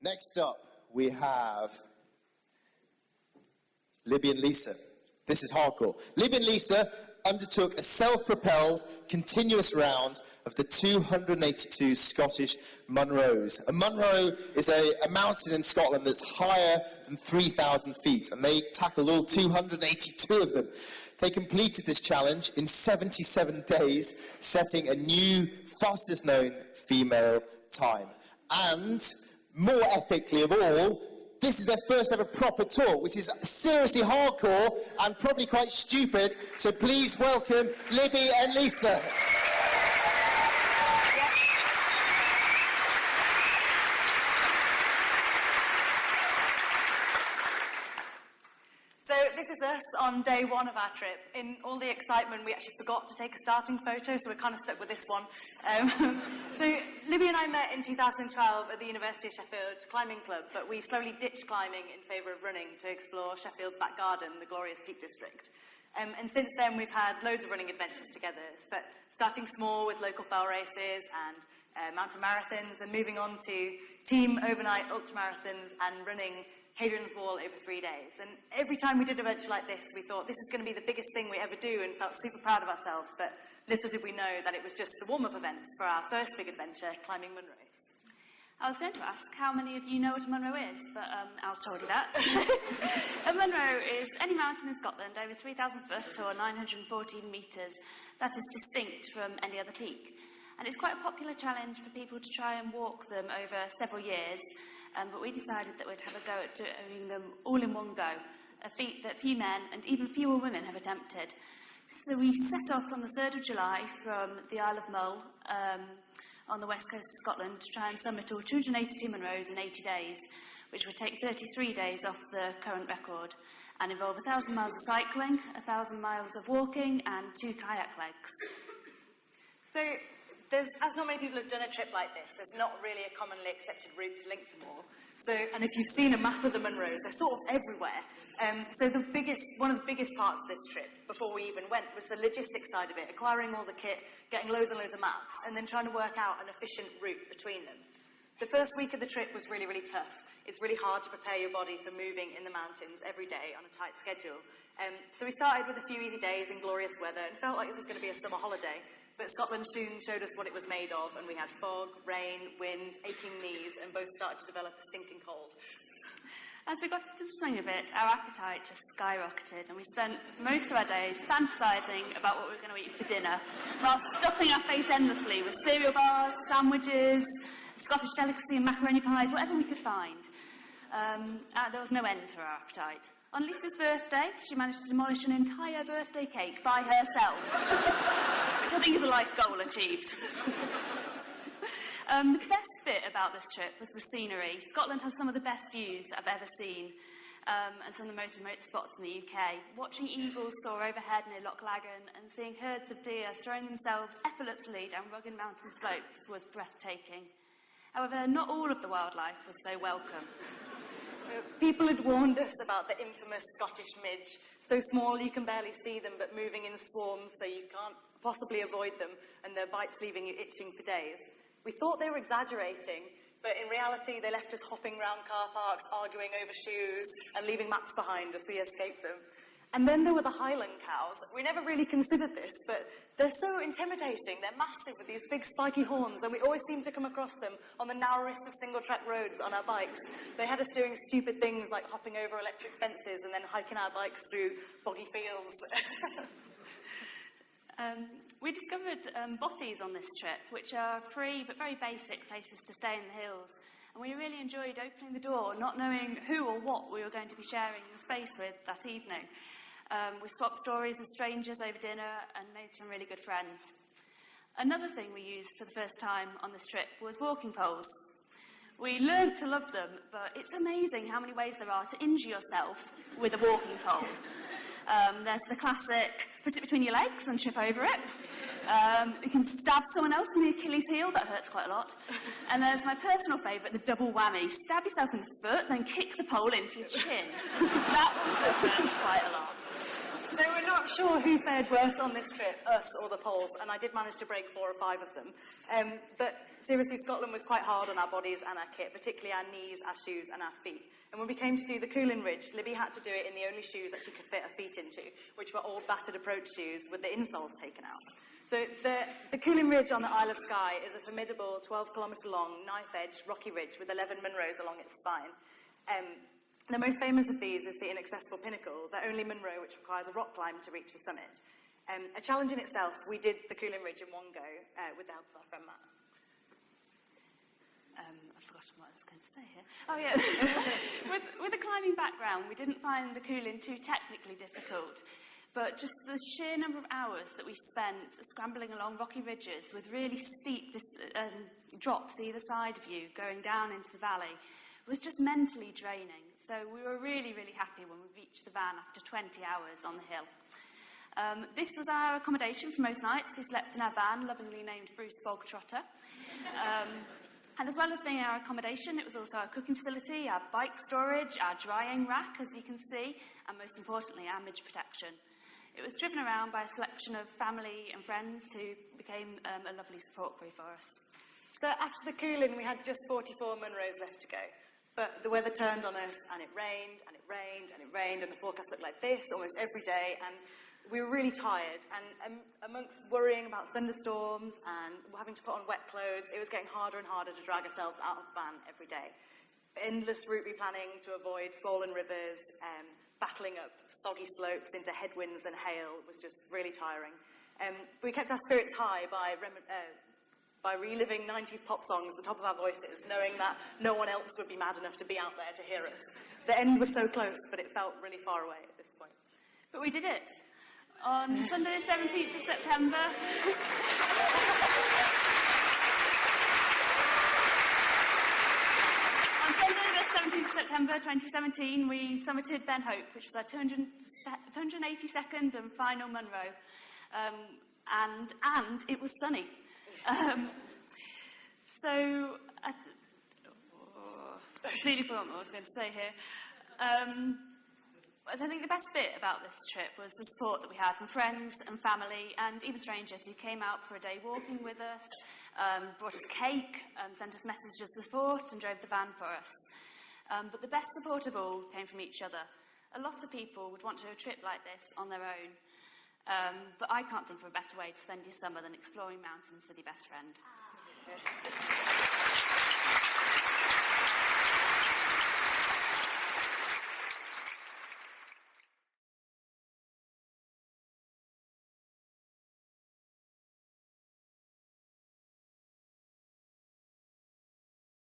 Next up, we have Libby and Lisa. This is hardcore. Libby and Lisa undertook a self-propelled, continuous round of the 282 Scottish Munros. A Munro is a mountain in Scotland that's higher than 3,000 feet, and they tackled all 282 of them. They completed this challenge in 77 days, setting a new, fastest known female time. And, more epically of all, this is their first ever proper talk, which is seriously hardcore and probably quite stupid. So please welcome Libby and Lisa. So this is us on day one of our trip. In all the excitement, we actually forgot to take a starting photo, so we're kind of stuck with this one. So Libby and I met in 2012 at the University of Sheffield Climbing Club, but we slowly ditched climbing in favour of running to explore Sheffield's back garden, the glorious Peak District. And since then, we've had loads of running adventures together, but starting small with local fell races and mountain marathons, and moving on to team overnight ultramarathons and running Hadrian's Wall over 3 days. And every time we did an adventure like this, we thought this is going to be the biggest thing we ever do, and felt super proud of ourselves, but little did we know that it was just the warm-up events for our first big adventure, climbing Munros. I was going to ask how many of you know what a Munro is, but Al's told you that. A Munro is any mountain in Scotland over 3,000 foot or 914 metres that is distinct from any other peak. And it's quite a popular challenge for people to try and walk them over several years, but we decided that we'd have a go at doing them all in one go, a feat that few men and even fewer women have attempted. So we set off on the 3rd of July from the Isle of Mull on the west coast of Scotland to try and summit all 282 Munros in 80 days, which would take 33 days off the current record, and involve 1,000 miles of cycling, 1,000 miles of walking, and 2 kayak legs. So, as not many people have done a trip like this, there's not really a commonly accepted route to link them all. So, and if you've seen a map of the Munros, they're sort of everywhere. So one of the biggest parts of this trip, before we even went, was the logistics side of it, acquiring all the kit, getting loads and loads of maps, and then trying to work out an efficient route between them. The first week of the trip was really, really tough. It's really hard to prepare your body for moving in the mountains every day on a tight schedule. So we started with a few easy days in glorious weather and felt like this was going to be a summer holiday. But Scotland soon showed us what it was made of, and we had fog, rain, wind, aching knees, and both started to develop a stinking cold. As we got into the swing of it, our appetite just skyrocketed, and we spent most of our days fantasising about what we were going to eat for dinner, while stuffing our face endlessly with cereal bars, sandwiches, Scottish delicacy and macaroni pies, whatever we could find. There was no end to our appetite. On Lisa's birthday, she managed to demolish an entire birthday cake by herself, which I think is a life goal achieved. The best bit about this trip was the scenery. Scotland has some of the best views I've ever seen, and some of the most remote spots in the UK. Watching eagles soar overhead near Loch Laggan and seeing herds of deer throwing themselves effortlessly down rugged mountain slopes was breathtaking. However, not all of the wildlife was so welcome. People had warned us about the infamous Scottish midge, so small you can barely see them, but moving in swarms so you can't possibly avoid them, and their bites leaving you itching for days. We thought they were exaggerating, but in reality they left us hopping round car parks, arguing over shoes, and leaving maps behind as we escaped them. And then there were the Highland Cows. We never really considered this, but they're so intimidating. They're massive with these big spiky horns, and we always seem to come across them on the narrowest of single-track roads on our bikes. They had us doing stupid things like hopping over electric fences and then hiking our bikes through boggy fields. We discovered bothies on this trip, which are free but very basic places to stay in the hills. And we really enjoyed opening the door, not knowing who or what we were going to be sharing the space with that evening. We swapped stories with strangers over dinner and made some really good friends. Another thing we used for the first time on this trip was walking poles. We learned to love them, but it's amazing how many ways there are to injure yourself with a walking pole. There's the classic, put it between your legs and trip over it. You can stab someone else in the Achilles heel, that hurts quite a lot. And there's my personal favourite, the double whammy. Stab yourself in the foot, then kick the pole into your chin. That also hurts quite a lot. So we're not sure who fared worse on this trip, us or the Poles, and I did manage to break 4 or 5 of them. But seriously, Scotland was quite hard on our bodies and our kit, particularly our knees, our shoes and our feet. And when we came to do the Coolin Ridge, Libby had to do it in the only shoes that she could fit her feet into, which were old battered approach shoes with the insoles taken out. So the Coolin Ridge on the Isle of Skye is a formidable 12-kilometre long, knife-edged, rocky ridge with 11 Munros along its spine. The most famous of these is the inaccessible pinnacle, the only Munro which requires a rock climb to reach the summit. A challenge in itself, we did the Coolin Ridge in one go with the help of our friend Matt. I've forgotten what I was going to say here. Oh, yeah. with a climbing background, we didn't find the Coolin too technically difficult, but just the sheer number of hours that we spent scrambling along rocky ridges with really steep drops either side of you going down into the valley was just mentally draining. So we were really, really happy when we reached the van after 20 hours on the hill. This was our accommodation for most nights. We slept in our van, lovingly named Bruce Bogtrotter. And as well as being our accommodation, it was also our cooking facility, our bike storage, our drying rack, as you can see, and most importantly, our midge protection. It was driven around by a selection of family and friends who became a lovely support crew for us. So after the Coolin, we had just 44 Munros left to go. But the weather turned on us, and it rained, and it rained, and it rained, and the forecast looked like this almost every day, and we were really tired. And amongst worrying about thunderstorms and having to put on wet clothes, it was getting harder and harder to drag ourselves out of the van every day. Endless route replanning to avoid swollen rivers, battling up soggy slopes into headwinds and hail was just really tiring. We kept our spirits high by reliving 90s pop songs at the top of our voices, knowing that no one else would be mad enough to be out there to hear us. The end was so close, but it felt really far away at this point. But we did it. On Sunday the 17th of September... On Sunday the 17th of September 2017, we summited Ben Hope, which was our 282nd and final Munro. And it was sunny. Completely forgot what I was going to say here. I think the best bit about this trip was the support that we had from friends and family and even strangers who came out for a day walking with us, brought us cake, sent us messages of support and drove the van for us. But the best support of all came from each other. A lot of people would want to do a trip like this on their own. But I can't think of a better way to spend your summer than exploring mountains with your best friend.